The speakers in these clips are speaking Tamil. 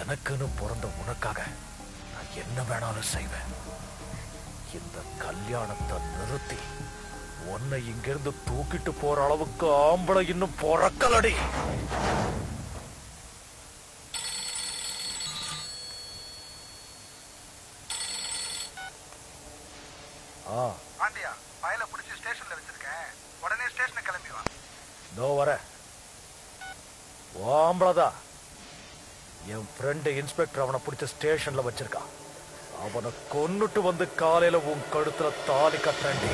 எனக்குன்னு பிறந்த உனக்காக நான் என்ன வேணாலும் செய்வேன். இந்த கல்யாணத்தை நிறுத்தி உன்னை இங்கிருந்து தூக்கிட்டு போற அளவுக்கு ஆம்பளை இன்னும் பொறக்கலடி. பாண்டியா, ஃபைல புடிச்சு ஸ்டேஷன்ல வச்சிருக்கேன். உடனே ஸ்டேஷனுக்கு கிளம்பி வா. தோ வர. ஆம்பளதான் என் ஃப்ரெண்டு இன்ஸ்பெக்டர் அவனை பிடிச்ச ஸ்டேஷன்ல வச்சிருக்கான். அவனை கொன்னுட்டு வந்து காலையில உன் கழுத்துல தாலி கட்டண்டி.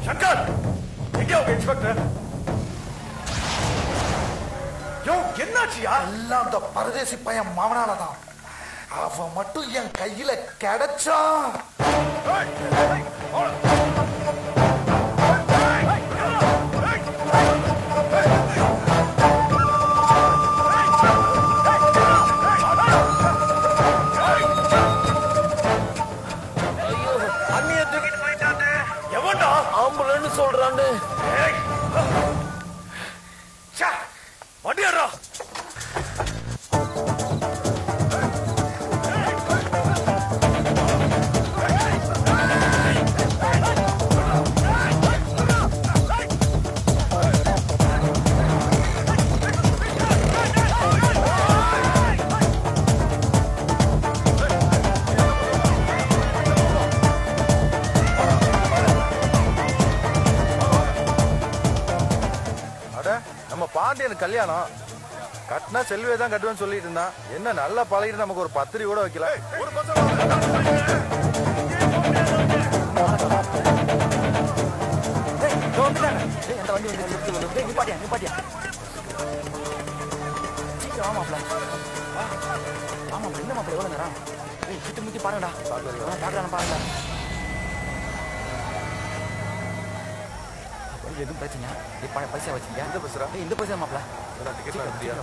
சங்கர், எங்க இன்ஸ்பெக்டர்? என்னாச்சியா? எல்லாம் அந்த பரதேசி பையன் மாவனாலதான். அவன் மட்டும் என் கையில கிடைச்சா அண்ணிய தூக்கிட்டு போயிட்டாங்க. எவன்டா ஆம்புலன்னு சொல்றான்னு? வண்டியாடா. பாண்டியனுக்கு கல்யாணம் கட்டினா செல்வியை தான் கட்டுவேன்னு சொல்லிட்டு இருந்தான். என்ன நல்லா பழகிட்டு நமக்கு ஒரு பத்திரி கூட வைக்கல. எதுவும் பிரச்சனையா? பைசா வச்சுங்க. எந்த பஸ்ரா? இந்த பைசா மாப்பிள டிக்கெட் முடியா?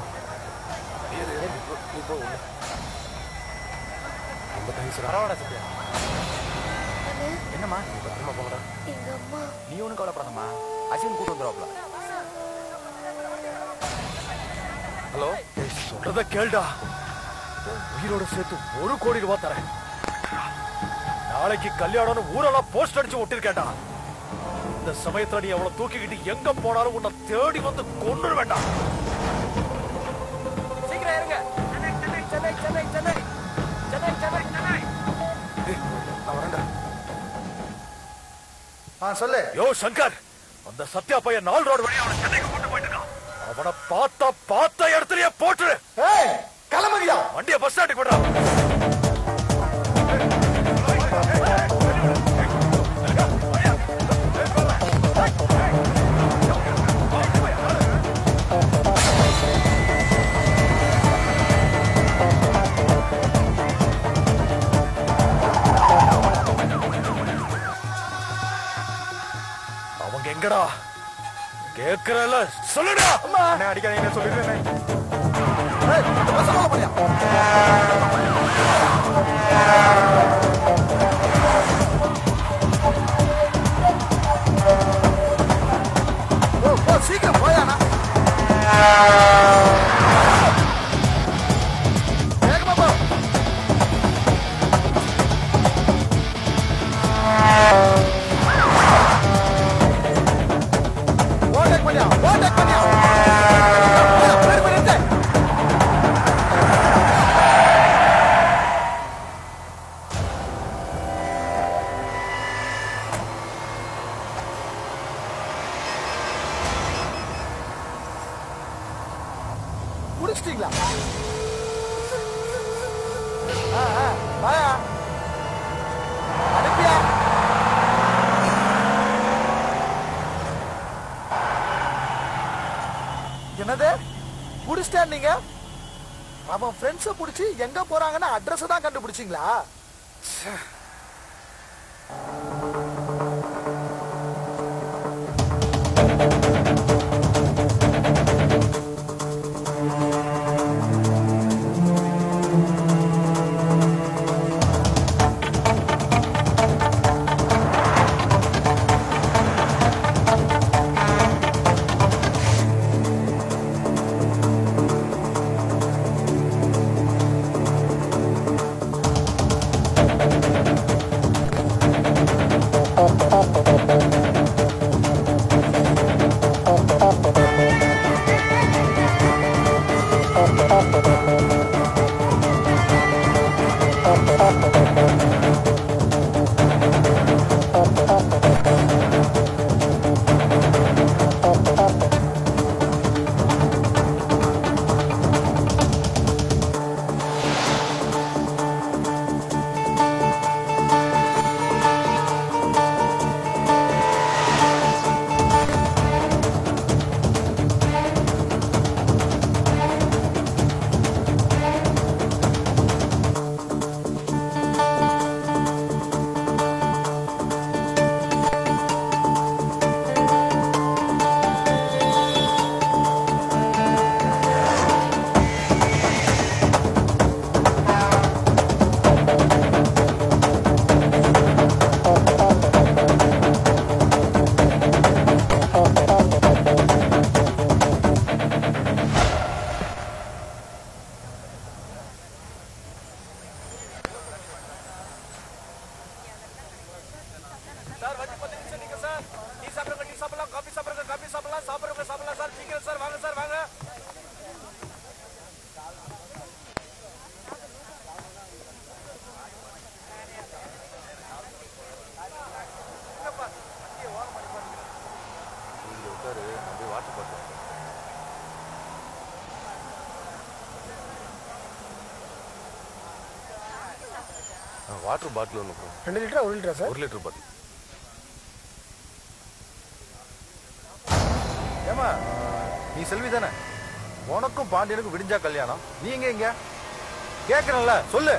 என்னம்மா பத்திரமா போங்கடா. நீ ஒன்றும் கவலைப்படாதம்மா. அசிவன் கூட்டு வந்துடுவாப்ல. ஹலோ, சொல்றத கேள்டா. உயிரோட சேர்த்து 1 கோடி ரூபாய் தரேன். நாளைக்கு கல்யாணம்னு ஊரெல்லாம் போஸ்ட் அடிச்சு ஒட்டிருக்கேன்டா. இந்த சமயத்துல நீ அவளை தூக்கிக்கிட்டு எங்க போனாலும் உன்னை தேடி வந்து கொண்டு வேண்டாம். சீக்கிரம் இருங்க. சொல்லு. யோ சங்கர், அந்த சத்யா பையன் 4 ரோடு வழியா அவனை சென்னைக்கு கொண்டு போயிட்டு இருக்கான். அவனை பார்த்த இடத்துலயே போட்டுரு. கிளம்புறியா? வண்டியை பஸ் ஸ்டாண்டுக்கு விடுறான். அவங்க எங்கடா? கேக்குறல சொல்லுடா. அடிக்காதீங்க சொல்லிடுறேன். சீக்கிரம் போயானா? வேகமா போ. ஓடேக் பண்ணியா? ஓடேக் பண்ணியா? முடிச்சிட்டீங்களா? வாயா அனுப்பியா. என்னது முடிச்சிட்டேன்? நீங்க அவன் ஃப்ரெண்ட்ஸ புடிச்சு எங்க போறாங்கன்னு அட்ரஸ் தான் கண்டுபிடிச்சிங்களா? வாட்டர் பாட்டில் ஒன்று 2 லிட்டரா 1 லிட்டரா சார்? 1 litre bottle. ஏமா நீ செல்வி தானே? உனக்கும் பாண்டியனுக்கும் விடிஞ்சா கல்யாணம், நீ எங்க கேக்குறல சொல்லு.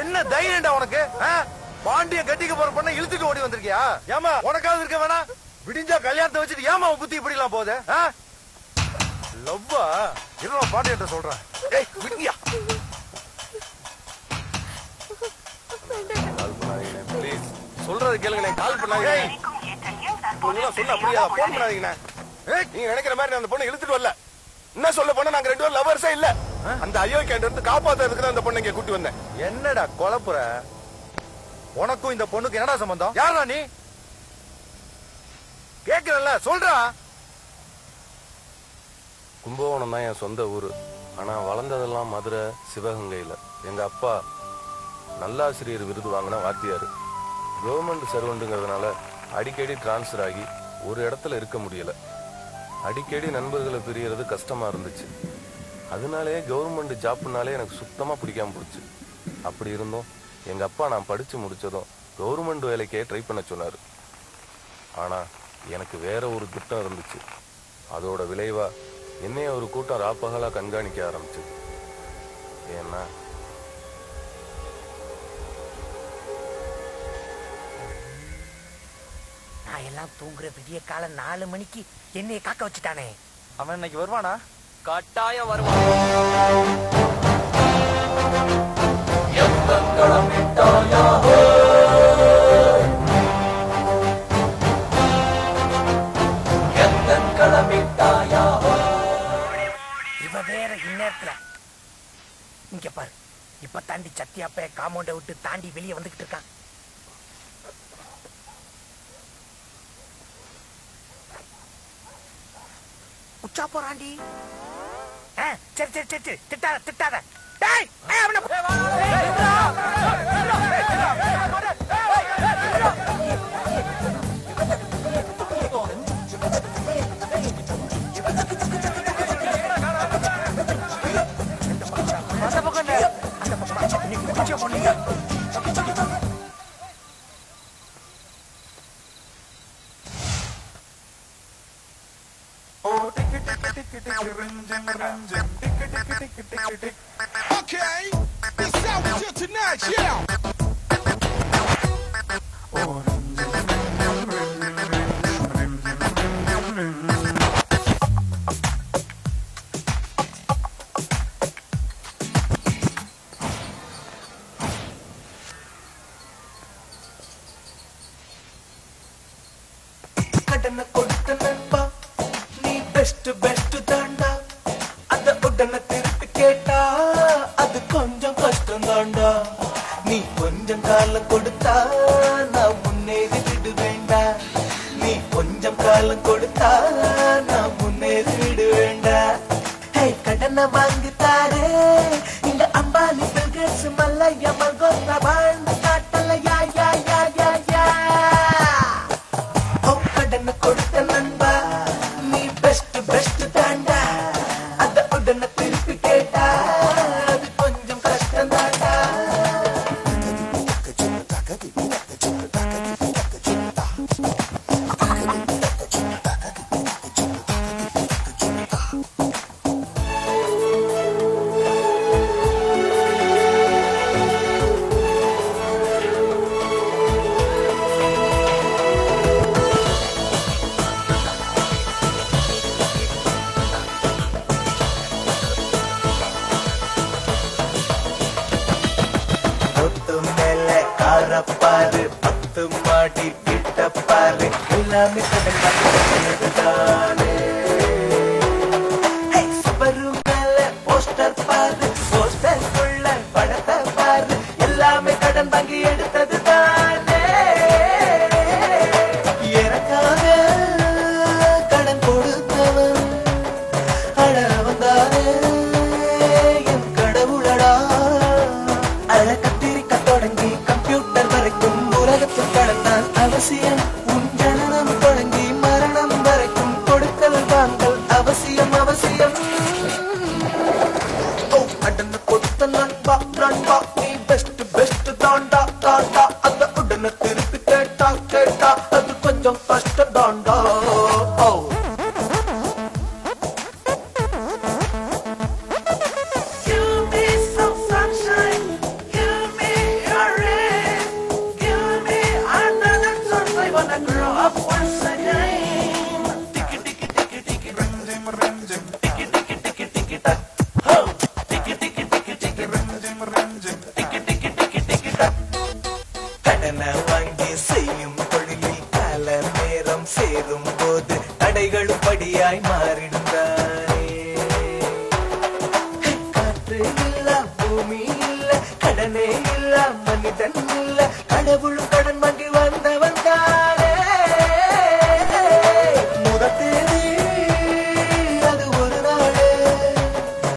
என்ன தைரியம்டா உனக்கு? பாண்டிய கட்டிக்க போற பொண்ணை இழுத்துட்டு ஓடி வந்திருக்கியா? ஏமா உனக்காவது இருக்க வேணா? விடிஞ்சா கல்யாணத்தை வச்சுட்டு ஏமா புத்தி இப்படி எல்லாம் போகுது? லவ்வா இருவா பாண்டியன்ட்ட சொல்றேன். ப்ளீஸ் சொல்றது கேளுங்க. கால் பண்ணாதீங்க. சொன்ன அப்படியா? போன் பண்ணாதீங்கண்ணா. நீங்க நினைக்கிற மாதிரி நான் அந்த பொண்ணை இழுத்துட்டு வரல. என்ன சொல்ல போனா நாங்க 2 பேரும் லவர்ஸே இல்ல. அந்த அயோக்கியன்ட்ட இருந்து காப்பாத்துறதுக்கு தான் அந்த பொண்ணை இங்க கூட்டி வந்தேன். என்னடா குழப்புற? உனக்கும் இந்த பொண்ணுக்கு என்னடா சம்பந்தம்? யாரா நீ? கேக்குறல்ல சொல்றா. கும்பகோணம் தான் என் சொந்த ஊரு. ஆனா வளர்ந்ததெல்லாம் மதுரை சிவகங்கையில. எங்க அப்பா நல்லாசிரியர் விருது வாங்கின வாத்தியாரு. கவர்மெண்ட் சர்வெண்ட்டுங்கிறதுனால அடிக்கடி டிரான்ஸ்ஃபர் ஆகி ஒரு இடத்துல இருக்க முடியல. அடிக்கடி நண்பர்களை பிரியறது கஷ்டமா இருந்துச்சு. அதனாலேயே கவர்மெண்ட் ஜாப்னாலே எனக்கு சுத்தமா பிடிக்காம போச்சு. அப்படி இருந்தும் எங்க அப்பா நான் படிச்சு முடிச்சதும் கவர்மெண்ட் வேலைக்கே ட்ரை பண்ண சொன்னாரு. ஆனா எனக்கு வேற ஒரு திட்டம் இருந்துச்சு. அதோட விளைவா என்னைய ஒரு கூட்டம் ராப்பகலா கண்காணிக்க ஆரம்பிச்சு. ஏன்னா நான் எல்லாம் தூங்குற விடிய காலம் 4 மணிக்கு என்னைய காக்க வச்சுட்டானே. அவன் இன்னைக்கு வருவானா? கட்டாயம் வருவான். இவ வேற இந்நேரத்துல இங்க பாரு. இப்ப தாண்டி சத்தியாப்ப காம்பவுண்ட விட்டு தாண்டி வெளியே வந்துகிட்டு இருக்கான். உச்சா போறாண்டி. சரி சரி சரி சரி திட்டாத திட்டாத. டேய் Okay, this is how we do tonight, yeah. கடனை கொடுத்த நண்பா நீ பெஸ்ட் தாண்டா அத உடனே திருப்பி கேட்டா அது கொஞ்சம் கஷ்டம் தாண்டா நீ கொஞ்சம் காலம் கொடுத்தா நான் முன்னேறி விடுவேண்டா நீ கொஞ்சம் காலம் கொடுத்தா நான் முன்னேறி விடுவேண்டா ஹே கடனை வாங்கித்தாரு இந்த அம்பானி பில்கேட்ஸ் மல்லையா மல்கோத்ரா வாழ்ந்து காட்டல யா யா யா யா யா கடனை கொடுத்த நண்பா நீ பெஸ்ட் தாண்டா அத உடனே திருப்பி கேட்டா அது கொஞ்சம் கஷ்டம் தாண்டா பாரு 10 மாடி கிட்ட பாரு எல்லாமே கடன்தானே சபரு மேல போஸ்டர் பாரு போஸ்டருக்குள்ள படத்தை பாரு எல்லாமே கடன் வாங்கி எடுத்தது தானே எனக்காக கடன் கொடுத்தவன் அழவன் தானே என் கடவுளடா அழ கத்திரிக்க தொடங்கி கம்ப்யூட்டர் வரைக்கும் உலகத்தில் கடந்தான் அவசியம் உன் ஜனனம் தொடங்கி மரணம் வரைக்கும் கொடுக்கல் வாங்கல் அவசியம் அவசியம் அடன கொடுத்த நண்பா நீ பெஸ்ட் தாண்டா தாண்டா அத உடனே திருப்பி கேட்டா அது கொஞ்சம் கஷ்டம் தாண்டா கடனை வாங்கி செய்யும் தொழிலில் கால நேரம் சேரும் போது தடைகளும் படியாய் மாறிடுந்தானே காற்று இல்ல பூமி இல்ல கடனே இல்ல மனிதன்